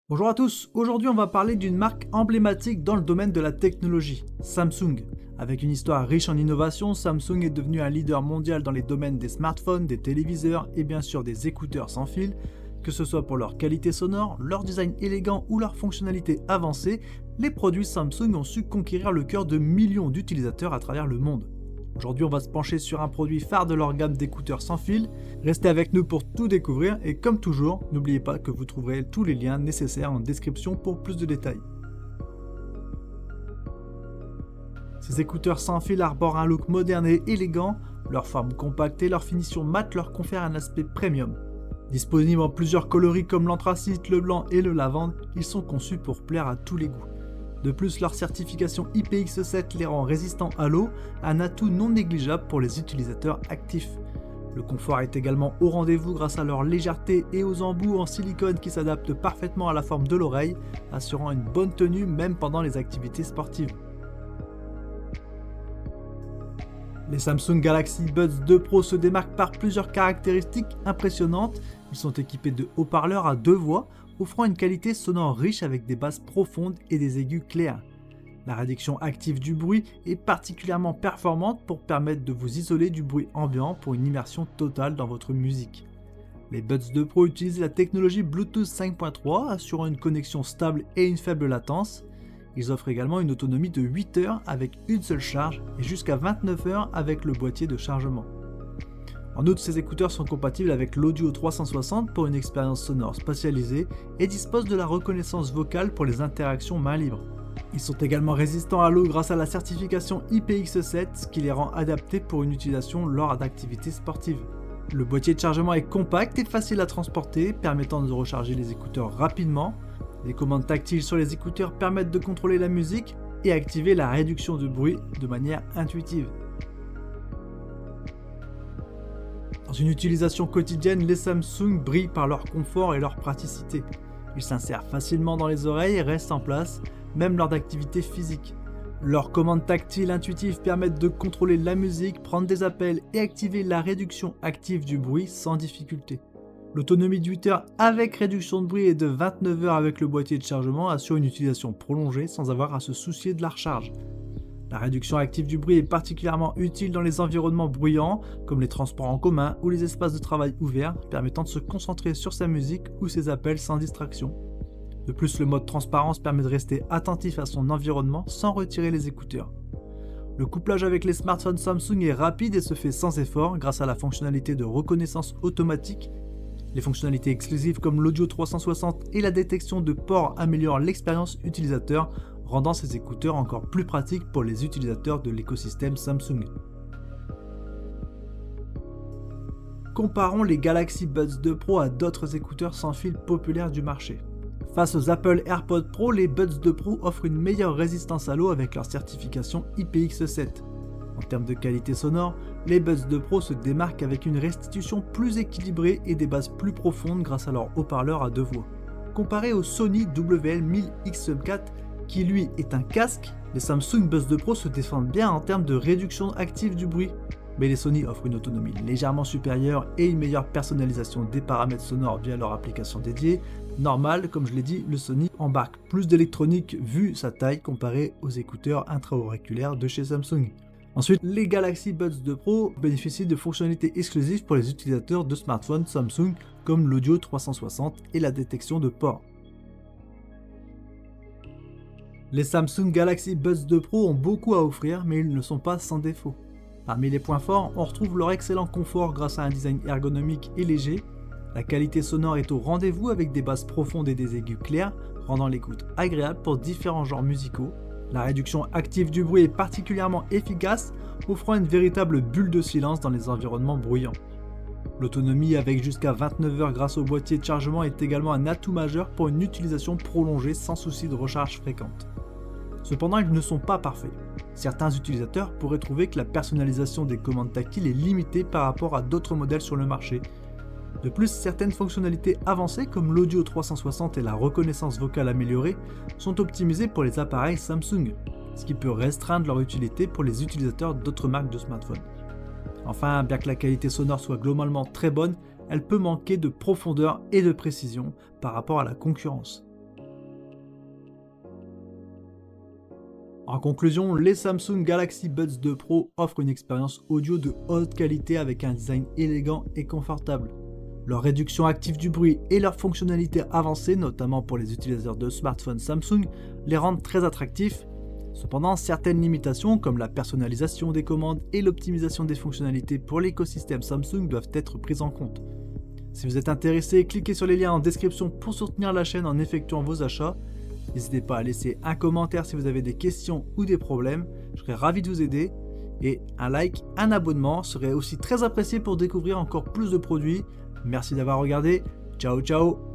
Bonjour à tous, aujourd'hui on va parler d'une marque emblématique dans le domaine de la technologie, Samsung. Avec une histoire riche en innovation, Samsung est devenu un leader mondial dans les domaines des smartphones, des téléviseurs et bien sûr des écouteurs sans fil. Que ce soit pour leur qualité sonore, leur design élégant ou leur fonctionnalité avancée, les produits Samsung ont su conquérir le cœur de millions d'utilisateurs à travers le monde. Aujourd'hui, on va se pencher sur un produit phare de leur gamme d'écouteurs sans fil. Restez avec nous pour tout découvrir et comme toujours, n'oubliez pas que vous trouverez tous les liens nécessaires en description pour plus de détails. Ces écouteurs sans fil arborent un look moderne et élégant, leur forme compacte et leur finition mate leur confèrent un aspect premium. Disponibles en plusieurs coloris comme l'anthracite, le blanc et le lavande, ils sont conçus pour plaire à tous les goûts. De plus, leur certification IPX7 les rend résistants à l'eau, un atout non négligeable pour les utilisateurs actifs. Le confort est également au rendez-vous grâce à leur légèreté et aux embouts en silicone qui s'adaptent parfaitement à la forme de l'oreille, assurant une bonne tenue même pendant les activités sportives. Les Samsung Galaxy Buds 2 Pro se démarquent par plusieurs caractéristiques impressionnantes. Ils sont équipés de haut-parleurs à deux voix, offrant une qualité sonore riche avec des basses profondes et des aigus clairs. La réduction active du bruit est particulièrement performante pour permettre de vous isoler du bruit ambiant pour une immersion totale dans votre musique. Les Buds 2 Pro utilisent la technologie Bluetooth 5.3, assurant une connexion stable et une faible latence. Ils offrent également une autonomie de 8 heures avec une seule charge et jusqu'à 29 heures avec le boîtier de chargement. En outre, ces écouteurs sont compatibles avec l'Audio 360 pour une expérience sonore spatialisée et disposent de la reconnaissance vocale pour les interactions main libre. Ils sont également résistants à l'eau grâce à la certification IPX7, ce qui les rend adaptés pour une utilisation lors d'activités sportives. Le boîtier de chargement est compact et facile à transporter, permettant de recharger les écouteurs rapidement. Les commandes tactiles sur les écouteurs permettent de contrôler la musique et activer la réduction de bruit de manière intuitive. Dans une utilisation quotidienne, les Samsung brillent par leur confort et leur praticité. Ils s'insèrent facilement dans les oreilles et restent en place, même lors d'activités physiques. Leurs commandes tactiles intuitives permettent de contrôler la musique, prendre des appels et activer la réduction active du bruit sans difficulté. L'autonomie de 8 heures avec réduction de bruit et de 29 heures avec le boîtier de chargement assure une utilisation prolongée sans avoir à se soucier de la recharge. La réduction active du bruit est particulièrement utile dans les environnements bruyants, comme les transports en commun ou les espaces de travail ouverts, permettant de se concentrer sur sa musique ou ses appels sans distraction. De plus, le mode transparence permet de rester attentif à son environnement sans retirer les écouteurs. Le couplage avec les smartphones Samsung est rapide et se fait sans effort grâce à la fonctionnalité de reconnaissance automatique. Les fonctionnalités exclusives comme l'Audio 360 et la détection de ports améliorent l'expérience utilisateur, rendant ces écouteurs encore plus pratiques pour les utilisateurs de l'écosystème Samsung. Comparons les Galaxy Buds 2 Pro à d'autres écouteurs sans fil populaires du marché. Face aux Apple AirPods Pro, les Buds 2 Pro offrent une meilleure résistance à l'eau avec leur certification IPX7. En termes de qualité sonore, les Buds 2 Pro se démarquent avec une restitution plus équilibrée et des basses plus profondes grâce à leur haut-parleur à deux voix. Comparé au Sony WL-1000X4, qui lui est un casque, les Samsung Buds 2 Pro se défendent bien en termes de réduction active du bruit. Mais les Sony offrent une autonomie légèrement supérieure et une meilleure personnalisation des paramètres sonores via leur application dédiée. Normal, comme je l'ai dit, le Sony embarque plus d'électronique vu sa taille comparée aux écouteurs intra-auriculaires de chez Samsung. Ensuite, les Galaxy Buds 2 Pro bénéficient de fonctionnalités exclusives pour les utilisateurs de smartphones Samsung comme l'Audio 360 et la détection de ports. Les Samsung Galaxy Buds 2 Pro ont beaucoup à offrir, mais ils ne sont pas sans défaut. Parmi les points forts, on retrouve leur excellent confort grâce à un design ergonomique et léger. La qualité sonore est au rendez-vous avec des basses profondes et des aigus clairs, rendant l'écoute agréable pour différents genres musicaux. La réduction active du bruit est particulièrement efficace, offrant une véritable bulle de silence dans les environnements bruyants. L'autonomie avec jusqu'à 29 heures grâce au boîtier de chargement est également un atout majeur pour une utilisation prolongée sans souci de recharge fréquente. Cependant, ils ne sont pas parfaits. Certains utilisateurs pourraient trouver que la personnalisation des commandes tactiles est limitée par rapport à d'autres modèles sur le marché. De plus, certaines fonctionnalités avancées comme l'Audio 360 et la reconnaissance vocale améliorée sont optimisées pour les appareils Samsung, ce qui peut restreindre leur utilité pour les utilisateurs d'autres marques de smartphones. Enfin, bien que la qualité sonore soit globalement très bonne, elle peut manquer de profondeur et de précision par rapport à la concurrence. En conclusion, les Samsung Galaxy Buds 2 Pro offrent une expérience audio de haute qualité avec un design élégant et confortable. Leur réduction active du bruit et leurs fonctionnalités avancées, notamment pour les utilisateurs de smartphones Samsung, les rendent très attractifs. Cependant, certaines limitations comme la personnalisation des commandes et l'optimisation des fonctionnalités pour l'écosystème Samsung doivent être prises en compte. Si vous êtes intéressé, cliquez sur les liens en description pour soutenir la chaîne en effectuant vos achats. N'hésitez pas à laisser un commentaire si vous avez des questions ou des problèmes, je serais ravi de vous aider. Et un like, un abonnement serait aussi très apprécié pour découvrir encore plus de produits. Merci d'avoir regardé, ciao ciao.